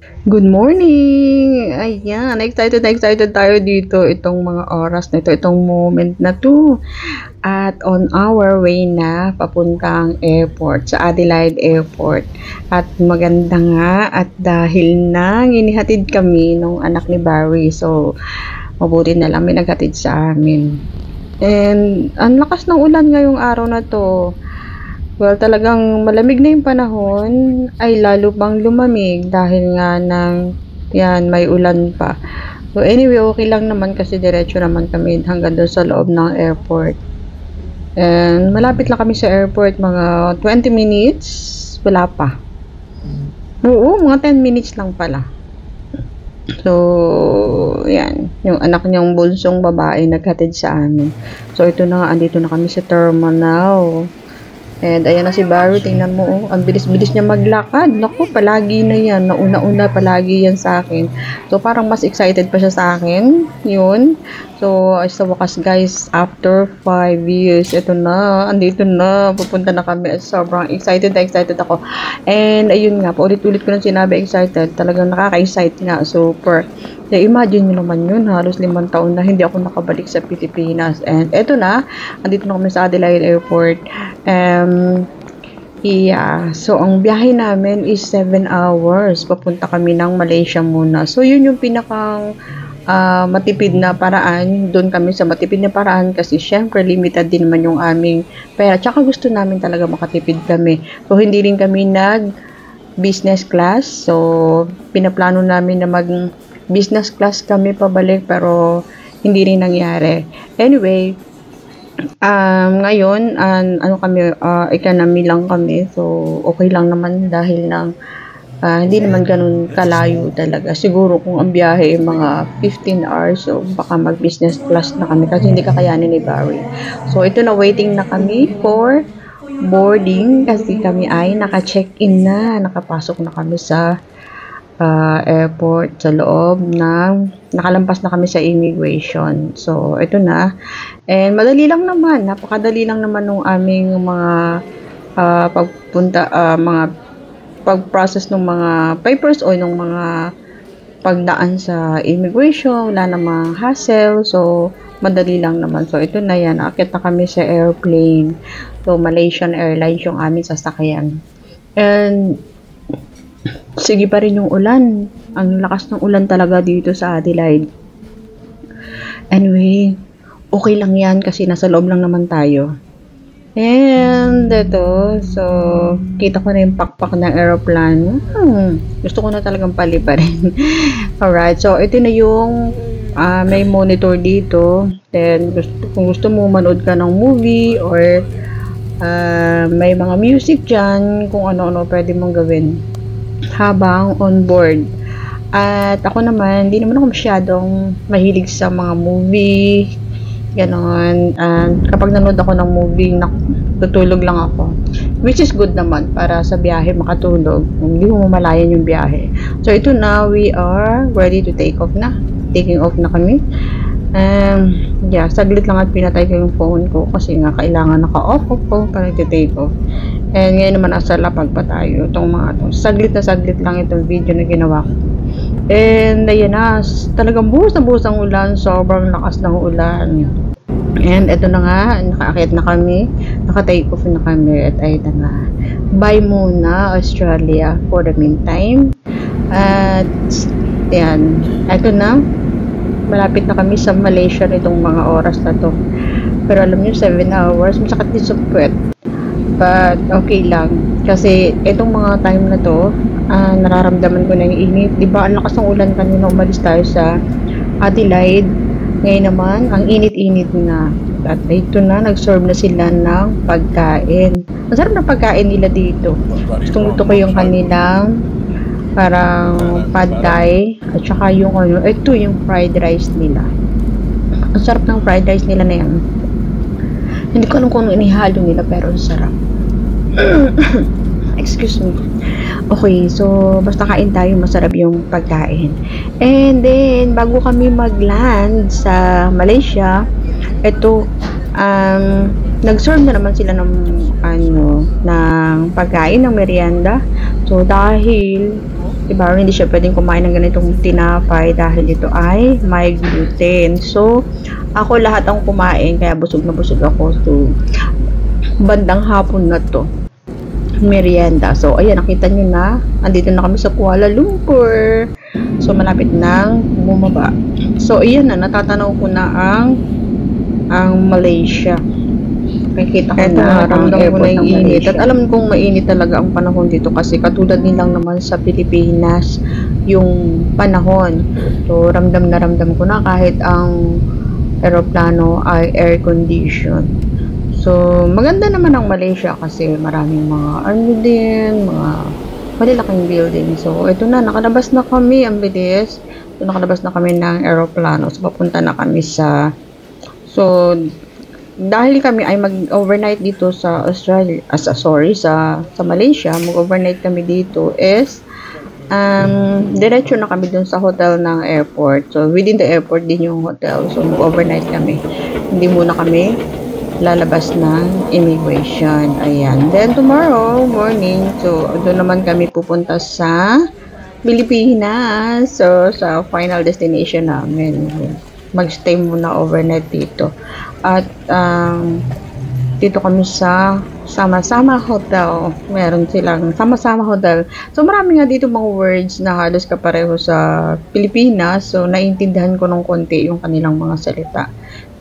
Good morning! Ayan, excited na excited tayo dito itong mga oras na ito, itong moment na to. At on our way na papuntang airport, sa Adelaide Airport. At maganda nga at dahil na inihatid kami nung anak ni Barry. So, mabuti na lang may naghatid sa amin. And ang lakas ng ulan ngayong araw na to. Well, talagang malamig na yung panahon, ay lalo pang lumamig dahil nga ng, yan, may ulan pa. So anyway, okay lang naman kasi diretso naman kami hanggang doon sa loob ng airport. And malapit lang kami sa airport, mga 20 minutes, wala pa. Oo, mga 10 minutes lang pala. So, yan, yung anak niyang bunsong babae naghatid sa amin. So ito na nga, andito na kami sa terminal. And ayan na si Barry, tingnan mo, oh, ang bilis-bilis niya maglakad. Naku, palagi na yan. Nauna-una palagi yan sa akin. So, parang mas excited pa siya sa akin. Yun. So, sa wakas guys, after 5 years, ito na, andito na, pupunta na kami. Sobrang excited na excited ako. And ayun nga, paulit-ulit ko na sinabi excited. Talagang nakaka-excite nga, super. So, imagine nyo naman yun, halos 5 taon na hindi ako nakabalik sa Pilipinas. And eto na, andito na kami sa Adelaide Airport. Yeah, so ang biyahe namin is 7 hours. Papunta kami ng Malaysia muna. So, yun yung pinakang matipid na paraan. Doon kami sa matipid na paraan kasi syempre limited din naman yung aming pera. Tsaka gusto namin talaga makatipid kami. So, hindi rin kami business class. So, pinaplano namin na business class kami pabalik pero hindi rin nangyari. Anyway, ngayon, ano kami, economy lang kami. So, okay lang naman dahil lang hindi naman ganun kalayo talaga. Siguro kung ang biyahe mga 15 hours, so baka mag-business class na kami kasi hindi kakayanin ni Barry. So, ito na, waiting na kami for boarding kasi kami ay naka-check-in na. Nakapasok na kami sa airport, sa loob nakalampas na kami sa immigration. So, ito na. And madali lang naman, napakadali lang naman nung aming mga mga pag-process ng mga papers o ng mga pagdaan sa immigration, wala namang hassle. So, madali lang naman. So, ito na yan. Akit na kami sa airplane. So, Malaysian Airlines yung aming sasakyan. And sige pa rin yung ulan. Ang lakas ng ulan talaga dito sa Adelaide. Anyway, okay lang yan kasi nasa loob lang naman tayo. And ito, so kita ko na yung pakpak ng aeroplano. Gusto ko na talagang paliparin. Alright, so ito na yung may monitor dito. Then kung gusto mo manood ka ng movie or may mga music dyan, kung ano-ano pwede mong gawin habang on board. At ako naman, hindi naman ako masyadong mahilig sa mga movie, ganon. Kapag nanood ako ng movie, tutulog lang ako. Which is good naman, para sa biyahe makatulog. Hindi mo mamalayan yung biyahe. So, ito na, we are ready to take off na. Taking off na kami. Yeah, saglit lang at pinatay ko yung phone ko kasi nga kailangan naka-off ko para i-take off. And ngayon naman nasa lapag pa tayo. Itong mga to. Saglit na saglit lang itong video na ginawa ko. And ayan na, talagang buhos na buhos ang ulan. Sobrang lakas ng ulan. And ito na nga, nakaakit na kami. Naka-take off na kami. At ayun na nga. Bye muna, Australia, for the meantime. At yan, ito na. Malapit na kami sa Malaysia nitong mga oras na to. Pero alam niyo, 7 hours. Masakit din sa puwet. But okay lang. Kasi itong mga time na to, nararamdaman ko na yung init. Diba, ang lakas ng ulan kanina umalis tayo sa Adelaide. Ngayon naman, ang init-init na. At ito na, nag-serve na sila ng pagkain. Ang sarap ng pagkain nila dito. Gusto ko yung kanilang parang pad thai at saka yung ano, ito yung fried rice nila. Ang sarap ng fried rice nila na yan. Hindi ko alam kung ano inihalo nila pero ang sarap. Excuse me. Okay, so basta kain tayo, masarap yung pagkain. And then bago kami mag-land sa Malaysia, ito nag-serve na naman sila ng pagkain, ng merienda. So dahil Diba? Hindi siya pwedeng kumain ng ganitong tinapay dahil ito ay may gluten. So, ako lahat ang kumain kaya busog na busog ako. So, bandang hapon na to. Merienda. So, ayan, nakita nyo na. Andito na kami sa Kuala Lumpur. So, malapit nang bumaba. So, ayan na. Natatanaw ko na ang Malaysia. Nakikita ko na ramdam ko na yung init. At alam kong mainit talaga ang panahon dito kasi katulad din lang naman sa Pilipinas yung panahon. So, ramdam na ramdam ko na kahit ang eroplano ay air condition. So, maganda naman ang Malaysia kasi maraming mga din, mga malalaking building. So, ito na, nakalabas na kami, ang bilis. So, nakalabas na kami ng eroplano. So, papunta na kami sa dahil kami ay mag-overnight dito sa Australia, sa Malaysia, mag-overnight kami dito is diretso na kami dun sa hotel ng airport. So, within the airport din yung hotel. So, mag-overnight kami. Hindi muna kami lalabas ng immigration. Ayan. Then, tomorrow morning, so, doon naman kami pupunta sa Pilipinas. So, sa final destination namin. Mag-stay muna overnight dito. At, dito kami sa Sama-Sama Hotel. Meron silang Sama-Sama Hotel. So, marami nga dito mga words na halos kapareho sa Pilipinas. So, naiintindihan ko ng konti yung kanilang mga salita.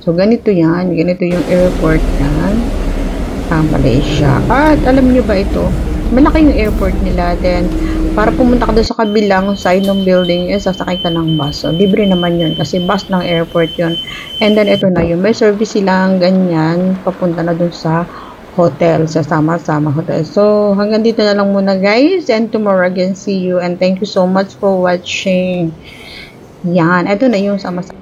So, ganito yan. Ganito yung airport ng Malaysia. At, alam nyo ba ito? Malaki yung airport nila. Then, para pumunta ka doon sa kabilang side ng building, sasakay ka ng bus. So, libre naman yun kasi bus ng airport yun. And then, ito na yun. May service silang ganyan. Papunta na doon sa hotel, sa Sama-Sama Hotel. So, hanggang dito na lang muna guys. And tomorrow again, see you. And thank you so much for watching. Yan. Ito na yung Sama-Sama.